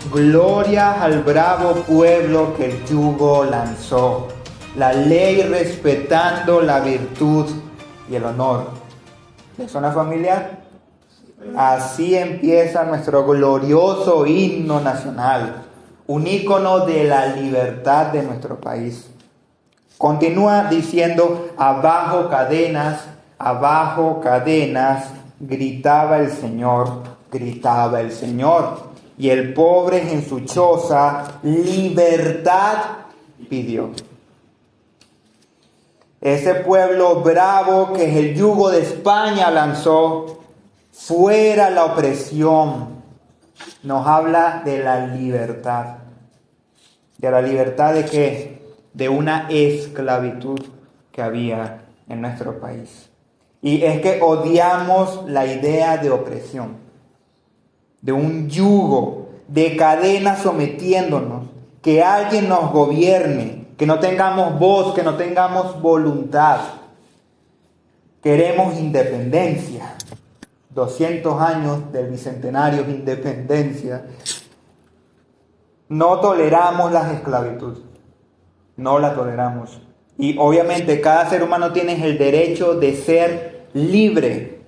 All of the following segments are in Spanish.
Gloria al bravo pueblo que el yugo lanzó, la ley respetando la virtud y el honor. ¿Les suena familiar? Así empieza nuestro glorioso himno nacional, un ícono de la libertad de nuestro país. Continúa diciendo, abajo cadenas, gritaba el Señor, gritaba el Señor. Y el pobre en su choza, libertad pidió. Ese pueblo bravo que el yugo de España lanzó, fuera la opresión, nos habla de la libertad. ¿De la libertad de qué? De una esclavitud que había en nuestro país. Y es que odiamos la idea de opresión, de un yugo, de cadenas sometiéndonos, que alguien nos gobierne, que no tengamos voz, que no tengamos voluntad. Queremos independencia. 200 años del bicentenario de independencia. No toleramos la esclavitud. No la toleramos. Y obviamente cada ser humano tiene el derecho de ser libre.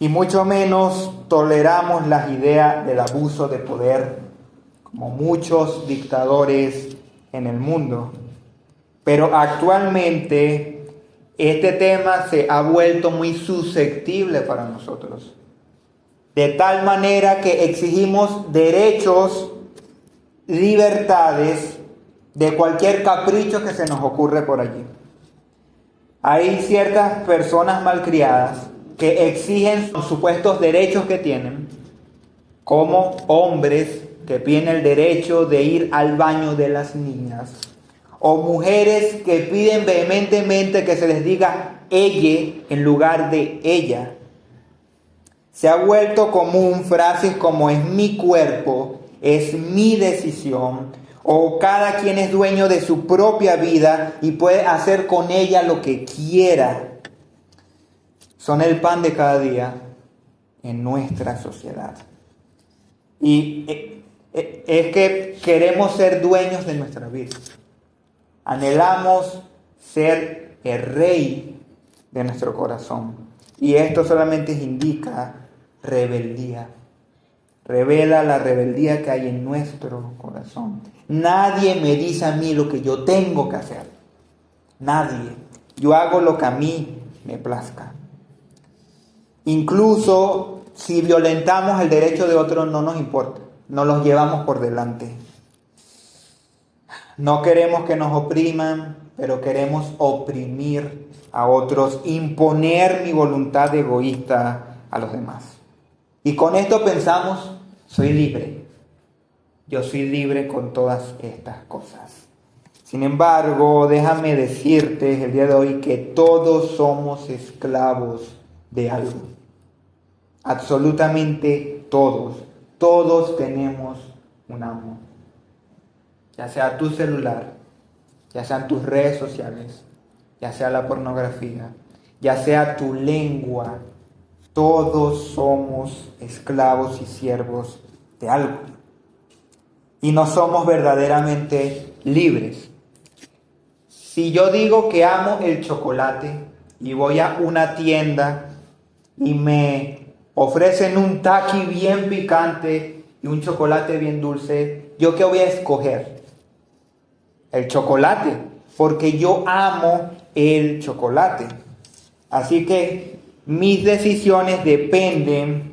Y mucho menos toleramos las ideas del abuso de poder, como muchos dictadores en el mundo. Pero actualmente este tema se ha vuelto muy susceptible para nosotros. De tal manera que exigimos derechos, libertades, de cualquier capricho que se nos ocurre por allí. Hay ciertas personas malcriadas que exigen los supuestos derechos que tienen, como hombres que piden el derecho de ir al baño de las niñas, o mujeres que piden vehementemente que se les diga ella en lugar de ella. Se ha vuelto común frases como es mi cuerpo, es mi decisión, o cada quien es dueño de su propia vida y puede hacer con ella lo que quiera. Son el pan de cada día en nuestra sociedad. Y es que queremos ser dueños de nuestra vida. Anhelamos ser el rey de nuestro corazón. Y esto solamente indica rebeldía. Revela la rebeldía que hay en nuestro corazón. Nadie me dice a mí lo que yo tengo que hacer. Nadie. Yo hago lo que a mí me plazca. Incluso si violentamos el derecho de otro, no nos importa. Nos los llevamos por delante. No queremos que nos opriman, pero queremos oprimir a otros, imponer mi voluntad egoísta a los demás. Y con esto pensamos, soy libre. Yo soy libre con todas estas cosas. Sin embargo, déjame decirte el día de hoy que todos somos esclavos de algo. Absolutamente todos. Todos tenemos un amo. Ya sea tu celular, ya sean tus redes sociales, ya sea la pornografía, ya sea tu lengua. Todos somos esclavos y siervos de algo. Y no somos verdaderamente libres. Si yo digo que amo el chocolate y voy a una tienda y me ofrecen un taqui bien picante y un chocolate bien dulce, ¿yo qué voy a escoger? El chocolate, porque yo amo el chocolate. Así que mis decisiones dependen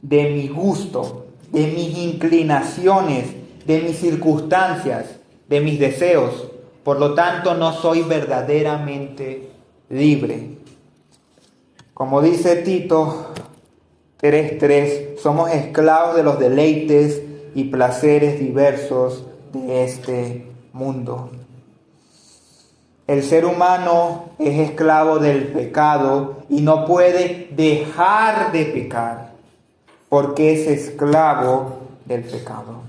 de mi gusto, de mis inclinaciones, de mis circunstancias, de mis deseos. Por lo tanto, no soy verdaderamente libre. Como dice Tito 3:3, somos esclavos de los deleites y placeres diversos de este mundo. El ser humano es esclavo del pecado y no puede dejar de pecar porque es esclavo del pecado.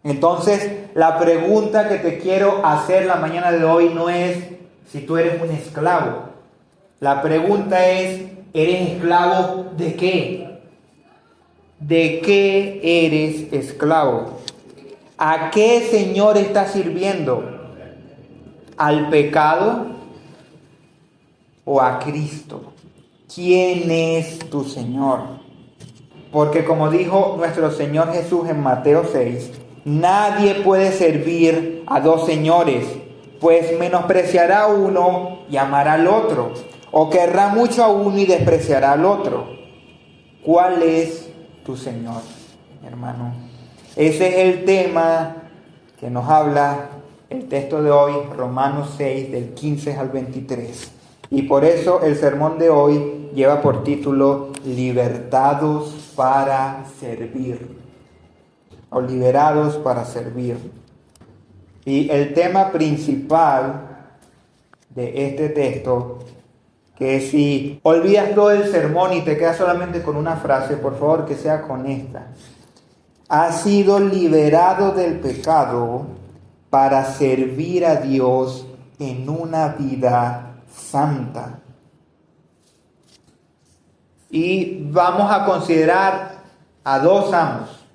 Entonces, la pregunta que te quiero hacer la mañana de hoy no es si tú eres un esclavo. La pregunta es, ¿eres esclavo de qué? ¿de qué eres esclavo? ¿A qué Señor estás sirviendo? ¿Al pecado o a Cristo? ¿Quién es tu Señor? Porque como dijo nuestro Señor Jesús en Mateo 6, nadie puede servir a dos señores, pues menospreciará a uno y amará al otro, o querrá mucho a uno y despreciará al otro. ¿Cuál es tu Señor, hermano? Ese es el tema que nos habla el texto de hoy, Romanos 6, del 15 al 23. Y por eso el sermón de hoy lleva por título Libertados para servir, o liberados para servir. Y el tema principal de este texto, que si olvidas todo el sermón y te quedas solamente con una frase, por favor que sea con esta: has sido liberado del pecado para servir a Dios en una vida santa. Y vamos a considerar a dos amos: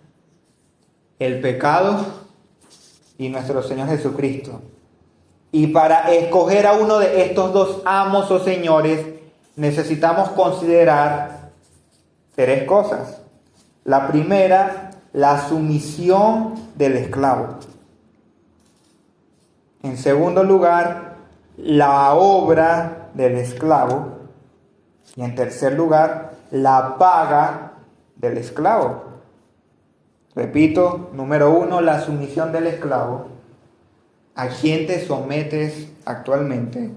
el pecado y nuestro Señor Jesucristo. Y para escoger a uno de estos dos amos o señores, necesitamos considerar tres cosas. La primera, la sumisión del esclavo. En segundo lugar, la obra del esclavo. Y en tercer lugar, la paga del esclavo. Repito, número 1, la sumisión del esclavo. ¿A quién te sometes actualmente?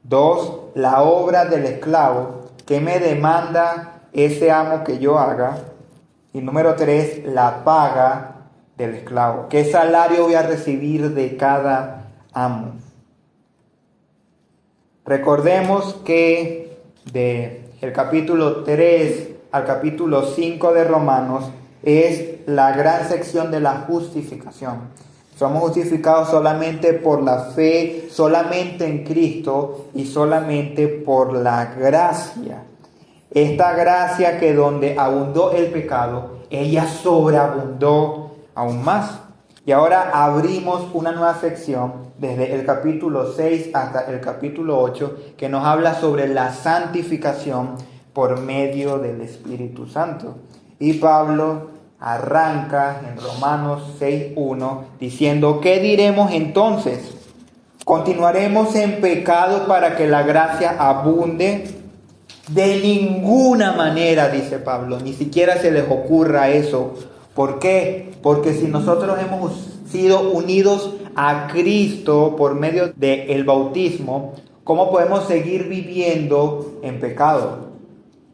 2, la obra del esclavo. ¿Qué me demanda ese amo que yo haga? Y número 3, la paga del esclavo. ¿Qué salario voy a recibir de cada amo? Recordemos que del capítulo 3 al capítulo 5 de Romanos es la gran sección de la justificación. Somos justificados solamente por la fe, solamente en Cristo y solamente por la gracia. Esta gracia que donde abundó el pecado, ella sobreabundó aún más. Y ahora abrimos una nueva sección desde el capítulo 6 hasta el capítulo 8 que nos habla sobre la santificación por medio del Espíritu Santo. Y Pablo arranca en Romanos 6:1 diciendo: ¿qué diremos entonces? ¿Continuaremos en pecado para que la gracia abunde? De ninguna manera, dice Pablo, ni siquiera se les ocurra eso. ¿Por qué? Porque si nosotros hemos sido unidos a Cristo por medio del bautismo, ¿cómo podemos seguir viviendo en pecado?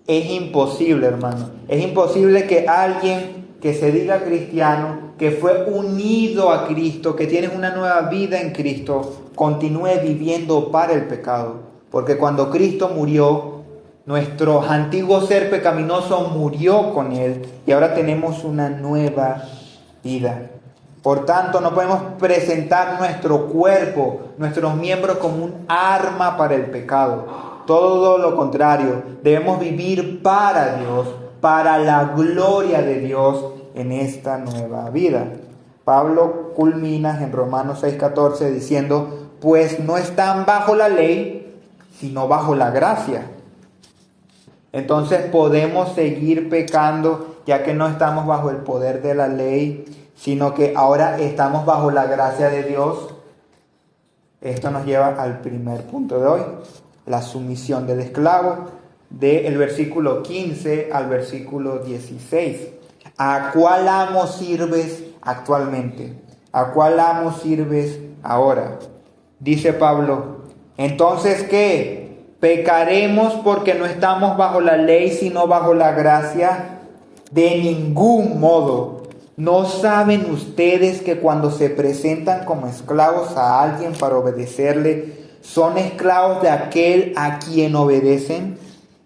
Es imposible, hermano. Es imposible que alguien que se diga cristiano, que fue unido a Cristo, que tiene una nueva vida en Cristo, continúe viviendo para el pecado. Porque cuando Cristo murió, nuestro antiguo ser pecaminoso murió con Él y ahora tenemos una nueva vida. Por tanto, no podemos presentar nuestro cuerpo, nuestros miembros como un arma para el pecado. Todo lo contrario, debemos vivir para Dios, para la gloria de Dios en esta nueva vida. Pablo culmina en Romanos 6:14 diciendo: pues no están bajo la ley, sino bajo la gracia. Entonces podemos seguir pecando, ya que no estamos bajo el poder de la ley, sino que ahora estamos bajo la gracia de Dios. Esto nos lleva al primer punto de hoy: la sumisión del esclavo, del versículo 15 al versículo 16. ¿A cuál amo sirves actualmente? ¿A cuál amo sirves ahora? Dice Pablo: ¿entonces qué? ¿Pecaremos porque no estamos bajo la ley, sino bajo la gracia? De ningún modo. ¿No saben ustedes que cuando se presentan como esclavos a alguien para obedecerle, son esclavos de aquel a quien obedecen,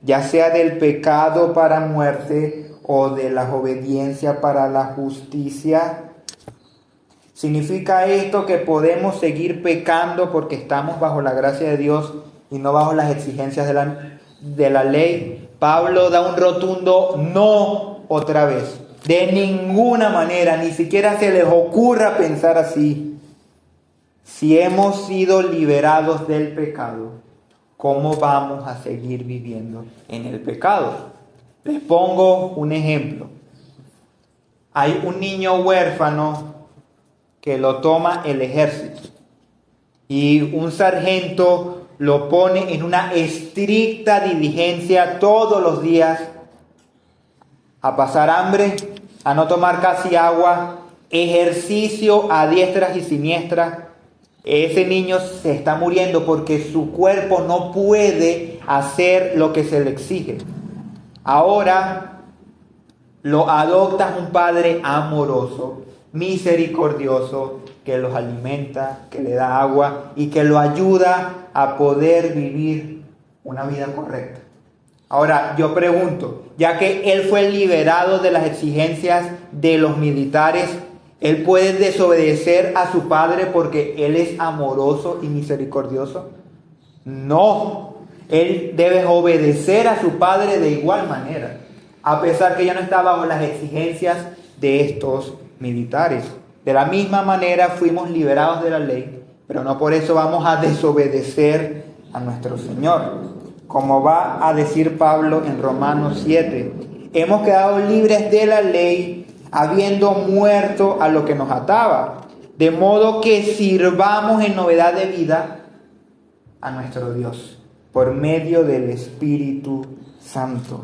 ya sea del pecado para muerte o de la obediencia para la justicia? ¿Significa esto que podemos seguir pecando porque estamos bajo la gracia de Dios y no bajo las exigencias de la ley? Pablo da un rotundo no otra vez. De ninguna manera, ni siquiera se les ocurra pensar así. Si hemos sido liberados del pecado, ¿cómo vamos a seguir viviendo en el pecado? Les pongo un ejemplo. Hay un niño huérfano que lo toma el ejército y un sargento lo pone en una estricta diligencia todos los días a pasar hambre, a no tomar casi agua, ejercicio a diestras y siniestras. Ese niño se está muriendo porque su cuerpo no puede hacer lo que se le exige. Ahora lo adopta un padre amoroso, misericordioso, que los alimenta, que le da agua y que lo ayuda a poder vivir una vida correcta. Ahora, yo pregunto, ya que él fue liberado de las exigencias de los militares, ¿él puede desobedecer a su padre porque él es amoroso y misericordioso? No, él debe obedecer a su padre de igual manera, a pesar que ya no está bajo las exigencias de estos militares. De la misma manera fuimos liberados de la ley, pero no por eso vamos a desobedecer a nuestro Señor. Como va a decir Pablo en Romanos 7, hemos quedado libres de la ley, habiendo muerto a lo que nos ataba, de modo que sirvamos en novedad de vida a nuestro Dios, por medio del Espíritu Santo.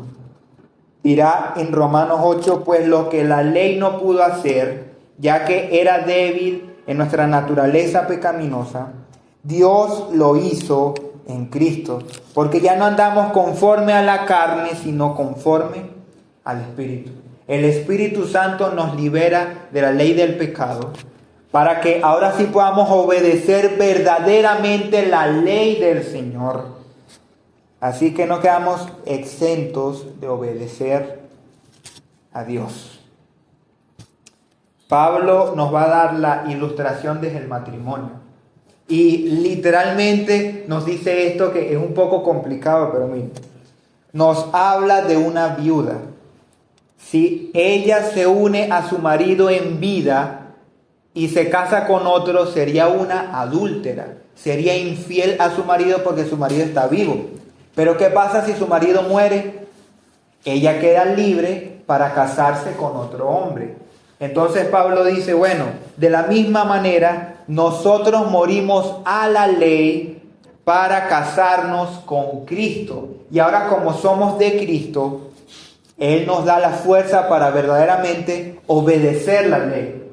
Dirá en Romanos 8, pues lo que la ley no pudo hacer, ya que era débil en nuestra naturaleza pecaminosa, Dios lo hizo en Cristo, porque ya no andamos conforme a la carne, sino conforme al Espíritu. El Espíritu Santo nos libera de la ley del pecado, para que ahora sí podamos obedecer verdaderamente la ley del Señor. Así que no quedamos exentos de obedecer a Dios. Pablo nos va a dar la ilustración desde el matrimonio. Y literalmente nos dice esto que es un poco complicado, pero miren, nos habla de una viuda. Si ella se une a su marido en vida y se casa con otro, sería una adúltera, sería infiel a su marido porque su marido está vivo. Pero ¿qué pasa si su marido muere? Ella queda libre para casarse con otro hombre. Entonces Pablo dice, bueno, de la misma manera, nosotros morimos a la ley para casarnos con Cristo. Y ahora como somos de Cristo, Él nos da la fuerza para verdaderamente obedecer la ley.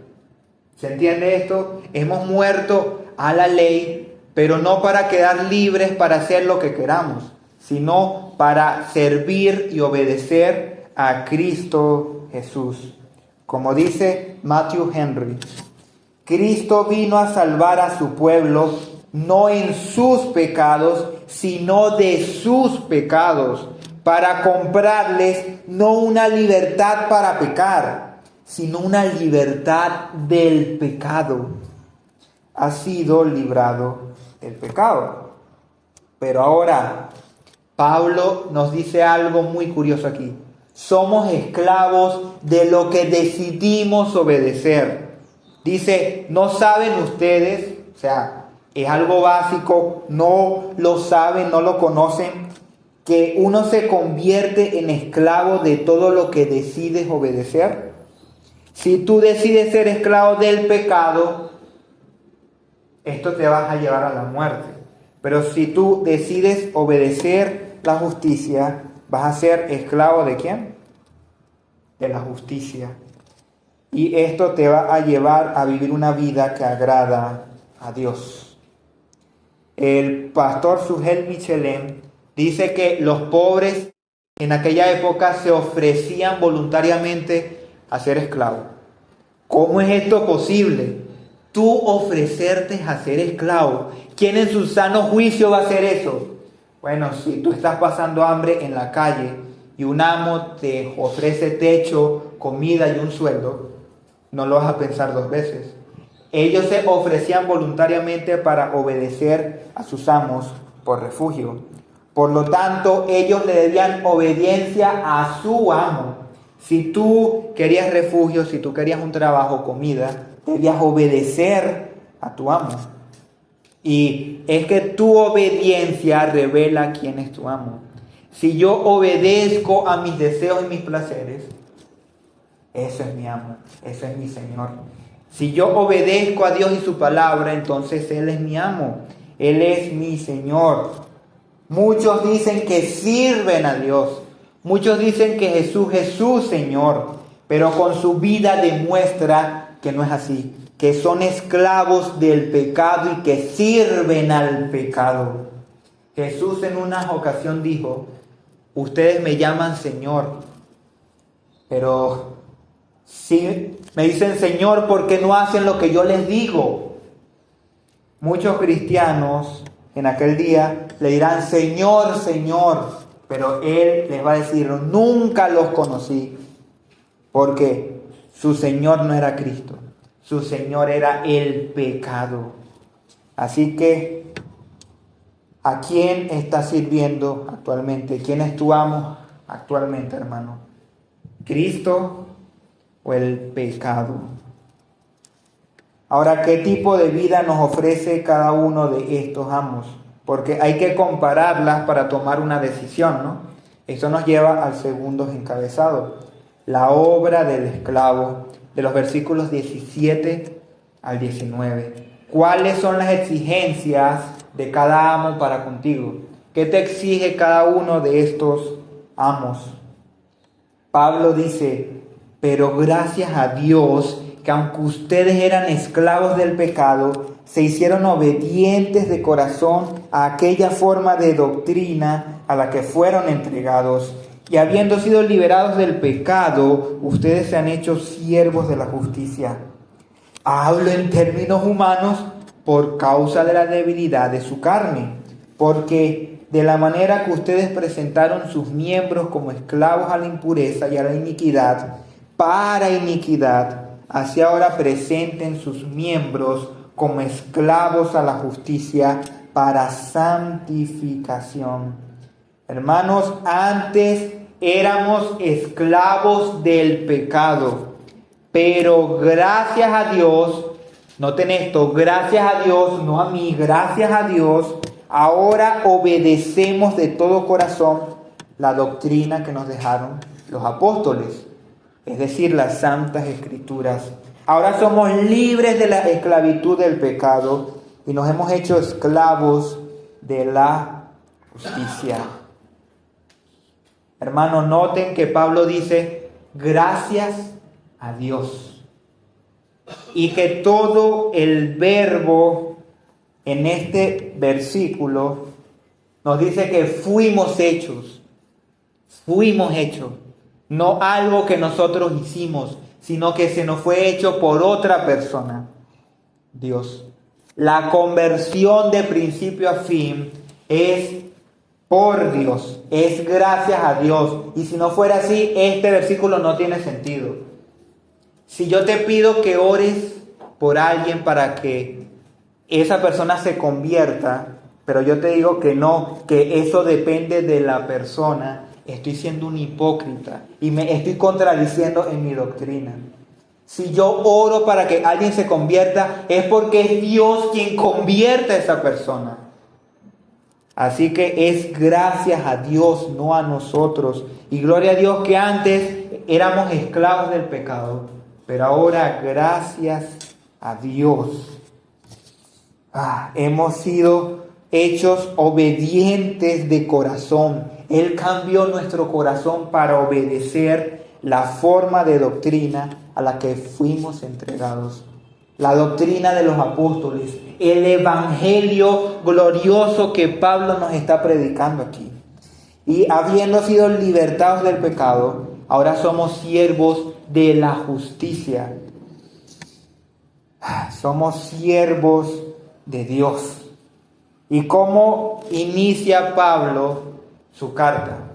¿Se entiende esto? Hemos muerto a la ley, pero no para quedar libres para hacer lo que queramos, sino para servir y obedecer a Cristo Jesús. Como dice Matthew Henry, Cristo vino a salvar a su pueblo no en sus pecados, sino de sus pecados, para comprarles no una libertad para pecar, sino una libertad del pecado. Ha sido librado del pecado. Pero ahora, Pablo nos dice algo muy curioso aquí. Somos esclavos de lo que decidimos obedecer. Dice, ¿no saben ustedes? O sea, es algo básico, no lo saben, no lo conocen, que uno se convierte en esclavo de todo lo que decides obedecer. Si tú decides ser esclavo del pecado, esto te va a llevar a la muerte. Pero si tú decides obedecer la justicia, vas a ser esclavo ¿de quién? De la justicia. Y esto te va a llevar a vivir una vida que agrada a Dios. El pastor Sugel Michelin dice que los pobres en aquella época se ofrecían voluntariamente a ser esclavos. ¿Cómo es esto posible? Tú ofrecerte a ser esclavo. ¿Quién en su sano juicio va a hacer eso? Bueno, si tú estás pasando hambre en la calle y un amo te ofrece techo, comida y un sueldo, no lo vas a pensar dos veces. Ellos se ofrecían voluntariamente para obedecer a sus amos por refugio. Por lo tanto, ellos le debían obediencia a su amo. Si tú querías refugio, si tú querías un trabajo, comida, debías obedecer a tu amo. Y es que tu obediencia revela quién es tu amo. Si yo obedezco a mis deseos y mis placeres, eso es mi amo, eso es mi Señor. Si yo obedezco a Dios y su palabra, entonces Él es mi amo, Él es mi Señor. Muchos dicen que sirven a Dios, muchos dicen que Jesús es su Señor, pero con su vida demuestra que no es así, que son esclavos del pecado y que sirven al pecado. Jesús en una ocasión dijo: ustedes me llaman Señor, pero si me dicen Señor, ¿por qué no hacen lo que yo les digo? Muchos cristianos en aquel día le dirán Señor, Señor, pero Él les va a decir: nunca los conocí, porque su Señor no era Cristo, su Señor era el pecado. Así que, ¿a quién estás sirviendo actualmente? ¿Quién es tu amo actualmente, hermano? ¿Cristo o el pecado? Ahora, ¿qué tipo de vida nos ofrece cada uno de estos amos? Porque hay que compararlas para tomar una decisión, ¿no? Eso nos lleva al segundo encabezado, la obra del esclavo, de los versículos 17 al 19. ¿Cuáles son las exigencias de cada amo para contigo? ¿Qué te exige cada uno de estos amos? Pablo dice: pero gracias a Dios que aunque ustedes eran esclavos del pecado, se hicieron obedientes de corazón a aquella forma de doctrina a la que fueron entregados. Y habiendo sido liberados del pecado, ustedes se han hecho siervos de la justicia. Hablo en términos humanos por causa de la debilidad de su carne, porque de la manera que ustedes presentaron sus miembros como esclavos a la impureza y a la iniquidad, para iniquidad, así ahora presenten sus miembros como esclavos a la justicia para santificación. Hermanos, antes éramos esclavos del pecado, pero gracias a Dios, noten esto, gracias a Dios, no a mí, gracias a Dios, ahora obedecemos de todo corazón la doctrina que nos dejaron los apóstoles, es decir, las santas escrituras. Ahora somos libres de la esclavitud del pecado y nos hemos hecho esclavos de la justicia. Hermanos, noten que Pablo dice: gracias a Dios. Y que todo el verbo en este versículo nos dice que fuimos hechos. No algo que nosotros hicimos, sino que se nos fue hecho por otra persona, Dios. La conversión de principio a fin es por Dios, es gracias a Dios. Y si no fuera así, este versículo no tiene sentido. Si yo te pido que ores por alguien para que esa persona se convierta, pero yo te digo que no, que eso depende de la persona, estoy siendo un hipócrita y me estoy contradiciendo en mi doctrina. Si yo oro para que alguien se convierta, es porque es Dios quien convierte a esa persona. Así que es gracias a Dios, no a nosotros. Y gloria a Dios que antes éramos esclavos del pecado, pero ahora gracias a Dios hemos sido hechos obedientes de corazón. Él cambió nuestro corazón para obedecer la forma de doctrina a la que fuimos entregados. La doctrina de los apóstoles, el evangelio glorioso que Pablo nos está predicando aquí. Y habiendo sido libertados del pecado, ahora somos siervos de la justicia. Somos siervos de Dios. ¿Y cómo inicia Pablo su carta?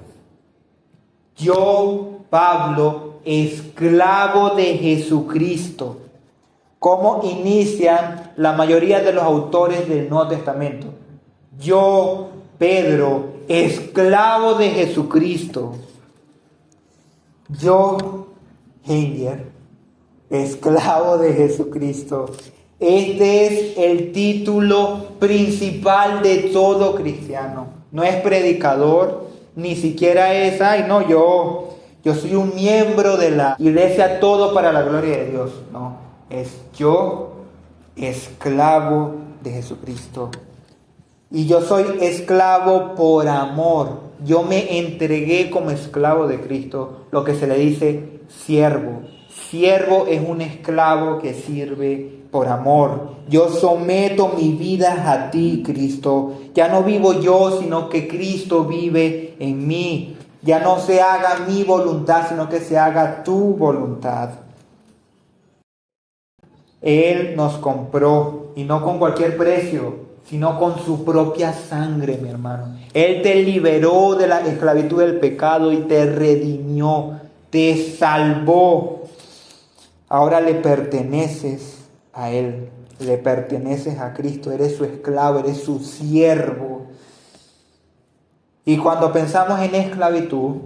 Yo, Pablo, esclavo de Jesucristo. ¿Cómo inician la mayoría de los autores del Nuevo Testamento? Yo, Pedro, esclavo de Jesucristo. Yo, Henger, esclavo de Jesucristo. Este es el título principal de todo cristiano. No es predicador, ni siquiera es, yo soy un miembro de la iglesia, todo para la gloria de Dios. No, es yo, esclavo de Jesucristo. Y yo soy esclavo por amor. Yo me entregué como esclavo de Cristo, lo que se le dice siervo. Siervo es un esclavo que sirve por amor. Yo someto mi vida a ti, Cristo. Ya no vivo yo, sino que Cristo vive en mí. Ya no se haga mi voluntad, sino que se haga tu voluntad. Él nos compró, y no con cualquier precio, sino con su propia sangre, mi hermano. Él te liberó de la esclavitud del pecado y te redimió, te salvó. Ahora le perteneces a Él, le perteneces a Cristo, eres su esclavo, eres su siervo. Y cuando pensamos en esclavitud,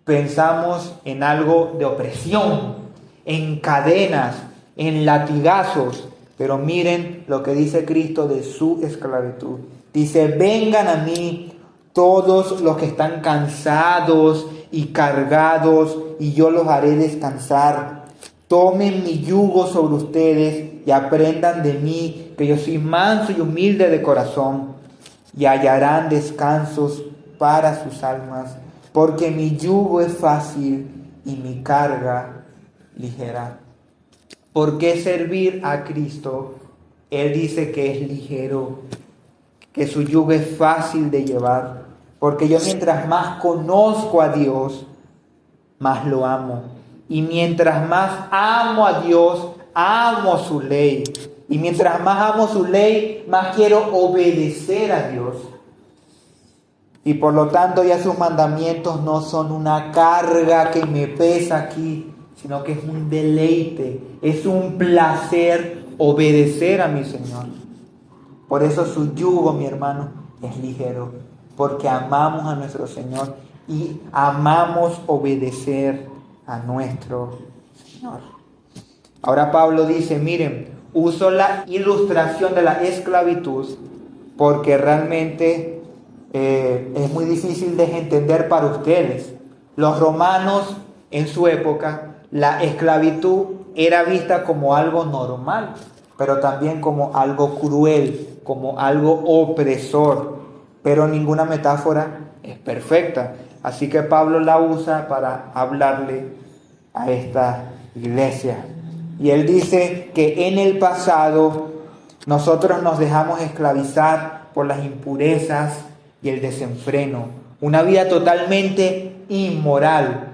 pensamos en algo de opresión, en cadenas, en latigazos. Pero miren lo que dice Cristo de su esclavitud. Dice, vengan a mí todos los que están cansados y cargados, y yo los haré descansar. Tomen mi yugo sobre ustedes y aprendan de mí, que yo soy manso y humilde de corazón, y hallarán descansos para sus almas, porque mi yugo es fácil y mi carga ligera. ¿Por qué servir a Cristo? Él dice que es ligero, que su yugo es fácil de llevar, porque yo mientras más conozco a Dios, más lo amo. Y mientras más amo a Dios, amo su ley. Y mientras más amo su ley, más quiero obedecer a Dios. Y por lo tanto ya sus mandamientos no son una carga que me pesa aquí, sino que es un deleite, es un placer obedecer a mi Señor. Por eso su yugo, mi hermano, es ligero, porque amamos a nuestro Señor y amamos obedecer a nuestro Señor. Ahora Pablo dice, miren, uso la ilustración de la esclavitud porque realmente es muy difícil de entender para ustedes. Los romanos en su época, la esclavitud era vista como algo normal, pero también como algo cruel, como algo opresor. Pero ninguna metáfora es perfecta. Así que Pablo la usa para hablarle a esta iglesia. Y él dice que en el pasado nosotros nos dejamos esclavizar por las impurezas y el desenfreno. Una vida totalmente inmoral.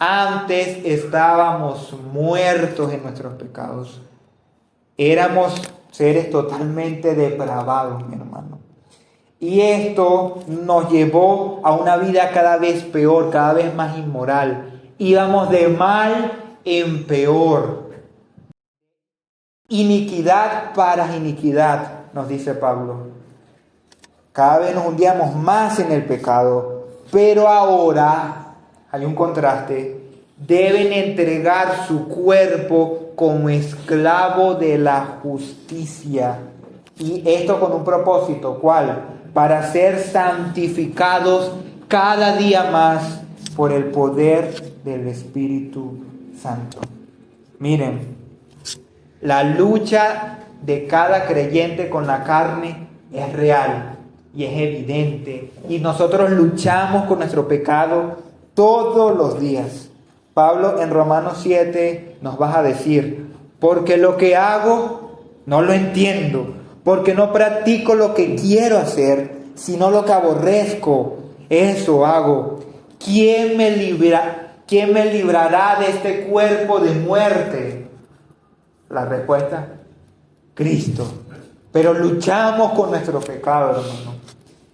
Antes estábamos muertos en nuestros pecados. Éramos seres totalmente depravados, mi hermano. Y esto nos llevó a una vida cada vez peor, cada vez más inmoral. Íbamos de mal en peor. Iniquidad para iniquidad, nos dice Pablo. Cada vez nos hundíamos más en el pecado. Pero ahora hay un contraste, deben entregar su cuerpo como esclavo de la justicia. Y esto con un propósito, ¿cuál? Para ser santificados cada día más por el poder del Espíritu Santo. Miren, la lucha de cada creyente con la carne es real y es evidente. Y nosotros luchamos con nuestro pecado todos los días. Pablo en Romanos 7 nos va a decir, porque lo que hago no lo entiendo, porque no practico lo que quiero hacer, sino lo que aborrezco, eso hago. ¿Quién me librará de este cuerpo de muerte? La respuesta, Cristo. Pero luchamos con nuestro pecado, hermano.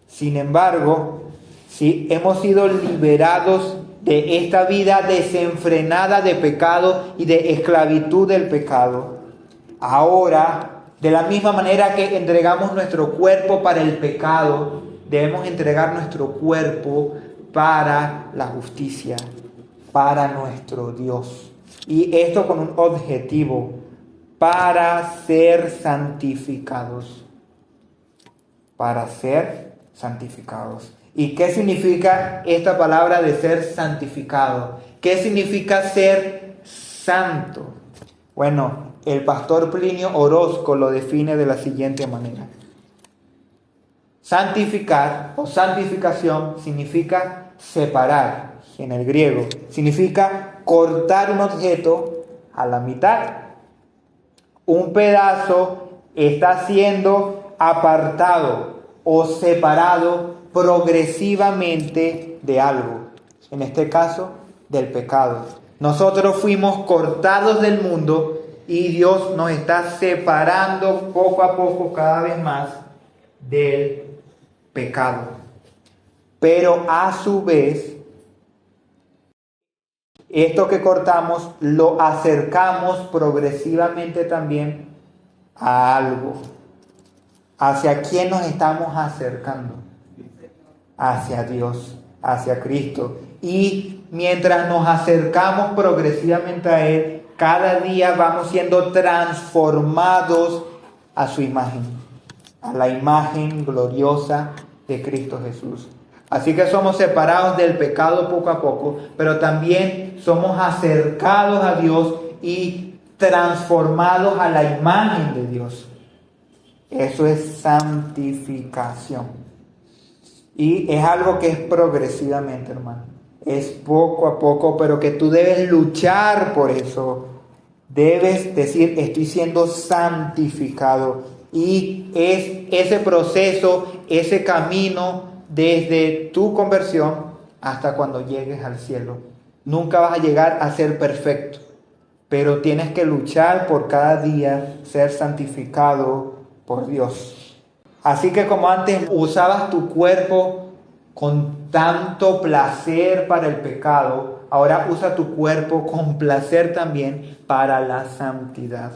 Sin embargo, si hemos sido liberados de esta vida desenfrenada de pecado y de esclavitud del pecado, ahora, de la misma manera que entregamos nuestro cuerpo para el pecado, debemos entregar nuestro cuerpo para la justicia. para nuestro Dios. Y esto con un objetivo, para ser santificados. Para ser santificados. ¿Y qué significa esta palabra de ser santificado? ¿Qué significa ser santo? Bueno, el pastor Plinio Orozco lo define de la siguiente manera. Santificar o santificación significa separar, en el griego. Significa cortar un objeto a la mitad. Un pedazo está siendo apartado o separado progresivamente de algo. En este caso, del pecado. Nosotros fuimos cortados del mundo y Dios nos está separando poco a poco, cada vez más, del pecado. Pero a su vez, esto que cortamos lo acercamos progresivamente también a algo. ¿Hacia quién nos estamos acercando? Hacia Dios, hacia Cristo. Y mientras nos acercamos progresivamente a Él, cada día vamos siendo transformados a su imagen, a la imagen gloriosa de Cristo Jesús. Así que somos separados del pecado poco a poco, pero también somos acercados a Dios y transformados a la imagen de Dios. Eso es santificación. Y es algo que es progresivamente, hermano. Es poco a poco, pero que tú debes luchar por eso. Debes decir, estoy siendo santificado. Y es ese proceso, ese camino desde tu conversión hasta cuando llegues al cielo. Nunca vas a llegar a ser perfecto, pero tienes que luchar por cada día ser santificado por Dios. Así que como antes usabas tu cuerpo con tanto placer para el pecado, ahora usa tu cuerpo con placer también para la santidad,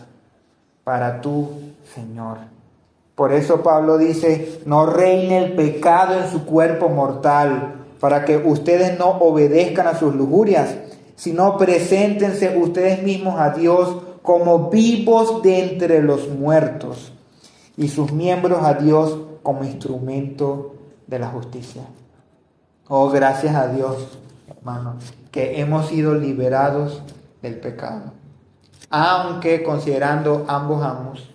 para tu Señor. Por eso Pablo dice, no reine el pecado en su cuerpo mortal, para que ustedes no obedezcan a sus lujurias, sino preséntense ustedes mismos a Dios como vivos de entre los muertos, y sus miembros a Dios como instrumento de la justicia. Oh, gracias a Dios, hermanos, que hemos sido liberados del pecado. Aunque considerando ambos amos,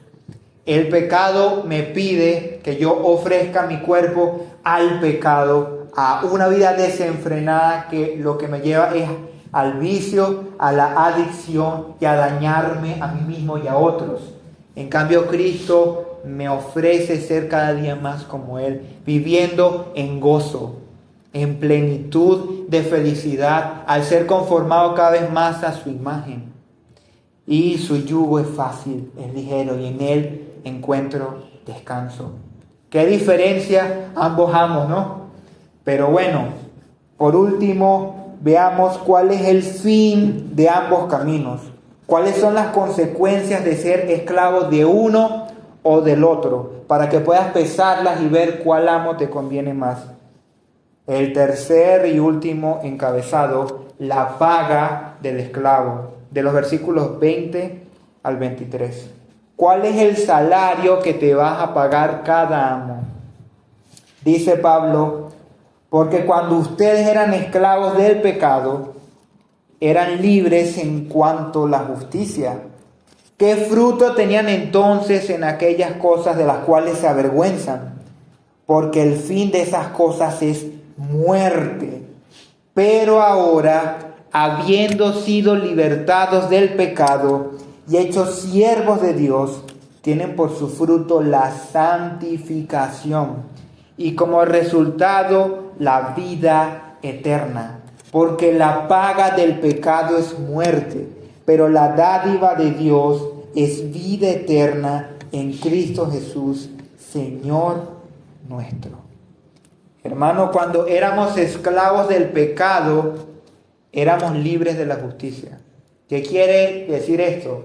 el pecado me pide que yo ofrezca mi cuerpo al pecado, a una vida desenfrenada que lo que me lleva es al vicio, a la adicción y a dañarme a mí mismo y a otros. En cambio, Cristo me ofrece ser cada día más como Él, viviendo en gozo, en plenitud de felicidad, al ser conformado cada vez más a su imagen. Y su yugo es fácil, es ligero, y en Él encuentro descanso. ¿Qué diferencia ambos amos, no? Pero bueno, por último, veamos cuál es el fin de ambos caminos. ¿Cuáles son las consecuencias de ser esclavo de uno o del otro? Para que puedas pesarlas y ver cuál amo te conviene más. El tercer y último encabezado, la paga del esclavo, de los versículos 20 al 23. ¿Cuál es el salario que te vas a pagar cada amo? Dice Pablo, porque cuando ustedes eran esclavos del pecado, eran libres en cuanto a la justicia. ¿Qué fruto tenían entonces en aquellas cosas de las cuales se avergüenzan? Porque el fin de esas cosas es muerte. Pero ahora, habiendo sido libertados del pecado y hechos siervos de Dios, tienen por su fruto la santificación y como resultado la vida eterna. Porque la paga del pecado es muerte, pero la dádiva de Dios es vida eterna en Cristo Jesús, Señor nuestro. Hermano, cuando éramos esclavos del pecado, éramos libres de la justicia. ¿Qué quiere decir esto?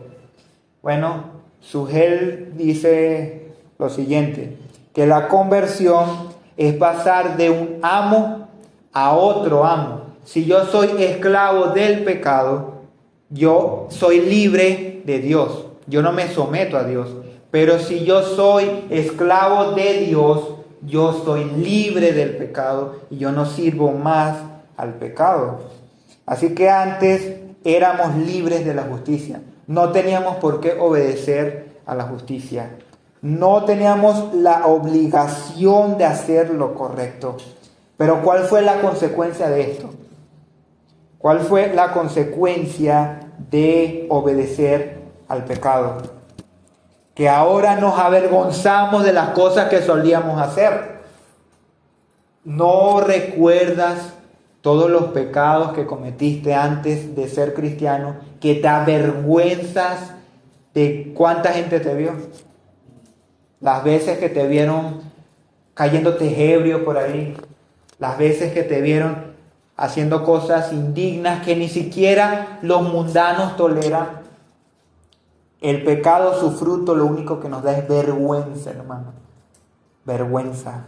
Bueno, Sugel dice lo siguiente, que la conversión es pasar de un amo a otro amo. si yo soy esclavo del pecado, yo soy libre de Dios. Yo no me someto a Dios. Pero si yo soy esclavo de Dios, yo soy libre del pecado y yo no sirvo más al pecado. Así que antes éramos libres de la justicia. No teníamos por qué obedecer a la justicia. No teníamos la obligación de hacer lo correcto. Pero ¿cuál fue la consecuencia de esto? ¿Cuál fue la consecuencia de obedecer al pecado? Que ahora nos avergonzamos de las cosas que solíamos hacer. ¿No recuerdas todos los pecados que cometiste antes de ser cristiano, que te avergüenzas de cuánta gente te vio? Las veces que te vieron cayéndote ebrio por ahí, las veces que te vieron haciendo cosas indignas que ni siquiera los mundanos toleran. El pecado, su fruto, lo único que nos da es vergüenza, hermano. Vergüenza.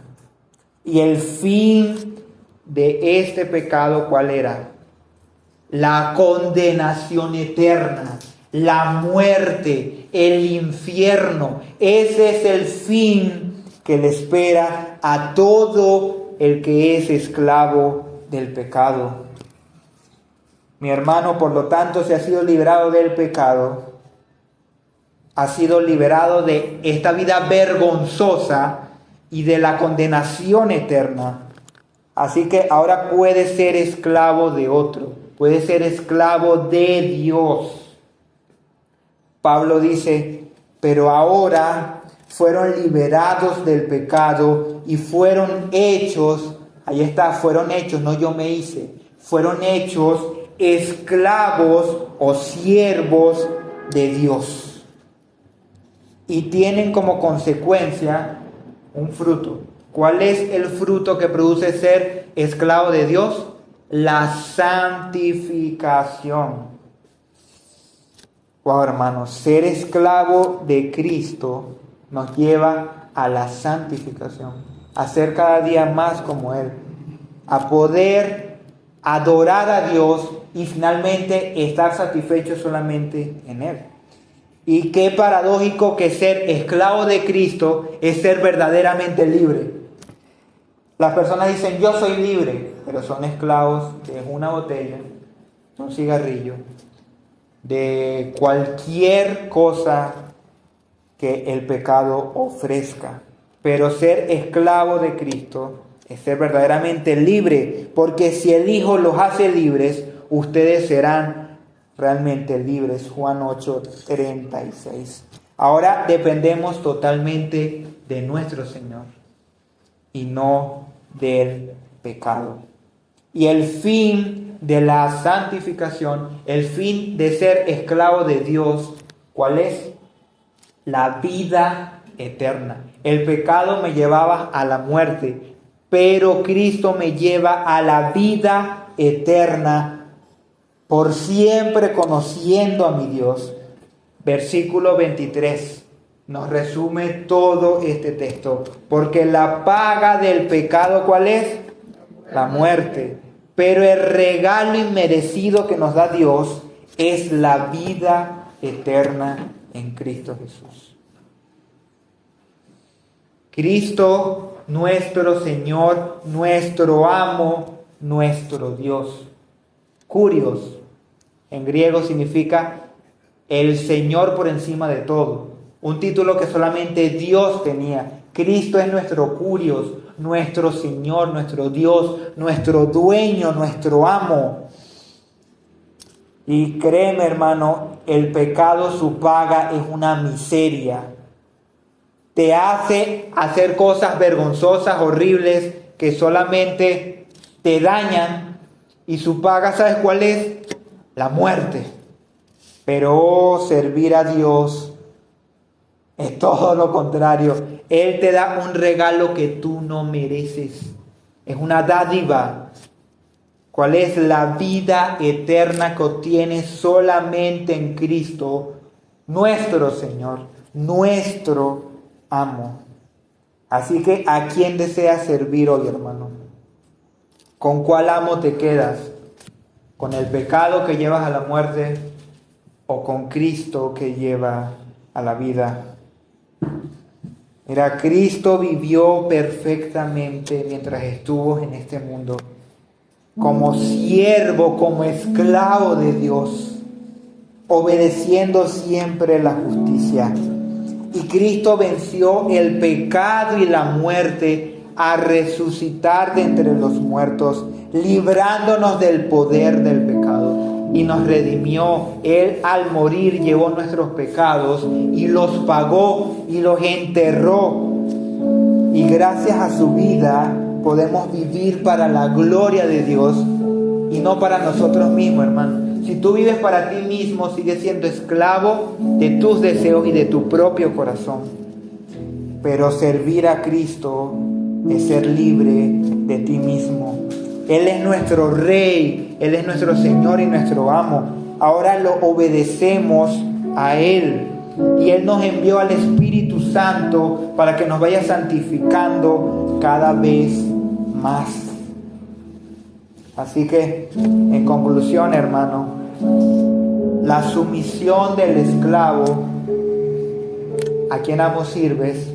Y el fin de este pecado, ¿cuál era? La condenación eterna, la muerte, el infierno. Ese es el fin que le espera a todo el que es esclavo del pecado. Mi hermano, por lo tanto, si ha sido librado del pecado, ha sido liberado de esta vida vergonzosa y de la condenación eterna. Así que ahora puede ser esclavo de otro, puede ser esclavo de Dios. Pablo dice, pero ahora fueron liberados del pecado y fueron hechos, ahí está, fueron hechos, no yo me hice, fueron hechos esclavos o siervos de Dios. Y tienen como consecuencia un fruto. ¿Cuál es el fruto que produce ser esclavo de Dios? La santificación. Wow, hermanos, ser esclavo de Cristo nos lleva a la santificación, a ser cada día más como Él, a poder adorar a Dios y finalmente estar satisfechos solamente en Él. Y qué paradójico que ser esclavo de Cristo es ser verdaderamente libre. Las personas dicen, yo soy libre, pero son esclavos de una botella, de un cigarrillo, de cualquier cosa que el pecado ofrezca. Pero ser esclavo de Cristo es ser verdaderamente libre, porque si el Hijo los hace libres, ustedes serán realmente libres. Juan 8:36. Ahora dependemos totalmente de nuestro Señor y no del pecado. Y el fin de la santificación, el fin de ser esclavo de Dios, ¿cuál es? La vida eterna. El pecado me llevaba a la muerte, pero Cristo me lleva a la vida eterna, por siempre conociendo a mi Dios. Versículo 23 nos resume todo este texto. Porque la paga del pecado, ¿cuál es? La muerte. Pero el regalo inmerecido que nos da Dios es la vida eterna en Cristo Jesús. Cristo, nuestro Señor, nuestro amo, nuestro Dios. Curios, en griego significa el Señor por encima de todo. Un título que solamente Dios tenía. Cristo es nuestro Curios, nuestro Señor, nuestro Dios, nuestro dueño, nuestro amo. Y créeme, hermano, el pecado, su paga es una miseria. Te hace hacer cosas vergonzosas, horribles, que solamente te dañan. Y su paga, ¿sabes cuál es? La muerte. Pero servir a Dios es todo lo contrario. Él te da un regalo que tú no mereces. Es una dádiva. ¿Cuál es? La vida eterna que obtienes solamente en Cristo, nuestro Señor, nuestro amo. Así que, ¿a quién deseas servir hoy, hermano? ¿Con cuál amo te quedas? ¿Con el pecado que llevas a la muerte o con Cristo que lleva a la vida? Mira, Cristo vivió perfectamente mientras estuvo en este mundo, como siervo, como esclavo de Dios, obedeciendo siempre la justicia. Y Cristo venció el pecado y la muerte a resucitar de entre los muertos, librándonos del poder del pecado. Y nos redimió. Él al morir llevó nuestros pecados y los pagó y los enterró. Y gracias a su vida podemos vivir para la gloria de Dios y no para nosotros mismos, hermano. Si tú vives para ti mismo, sigues siendo esclavo de tus deseos y de tu propio corazón. Pero servir a Cristo es ser libre de ti mismo. Él es nuestro Rey, Él es nuestro Señor y nuestro amo. Ahora lo obedecemos a Él. Y Él nos envió al Espíritu Santo para que nos vaya santificando cada vez más. Así que, en conclusión, hermano, la sumisión del esclavo, ¿a quién amo sirves?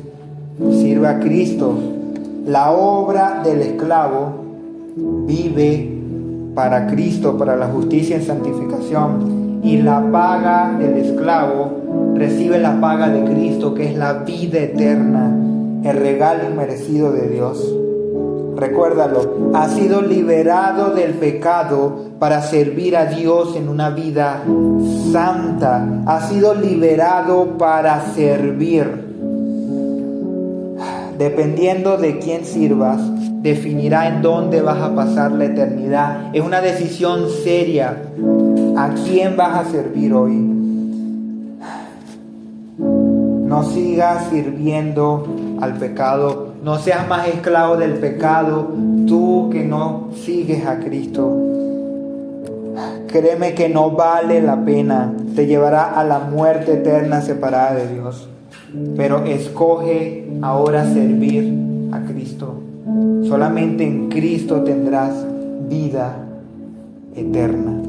Sirve a Cristo. La obra del esclavo vive para Cristo, para la justicia y santificación. Y la paga del esclavo recibe la paga de Cristo, que es la vida eterna, el regalo inmerecido de Dios. Recuérdalo, has sido liberado del pecado para servir a Dios en una vida santa. Has sido liberado para servir. Dependiendo de quién sirvas, definirá en dónde vas a pasar la eternidad. Es una decisión seria. ¿A quién vas a servir hoy? No sigas sirviendo al pecado. No seas más esclavo del pecado, tú que no sigues a Cristo. Créeme que no vale la pena. Te llevará a la muerte eterna separada de Dios. Pero escoge ahora servir a Cristo. Solamente en Cristo tendrás vida eterna.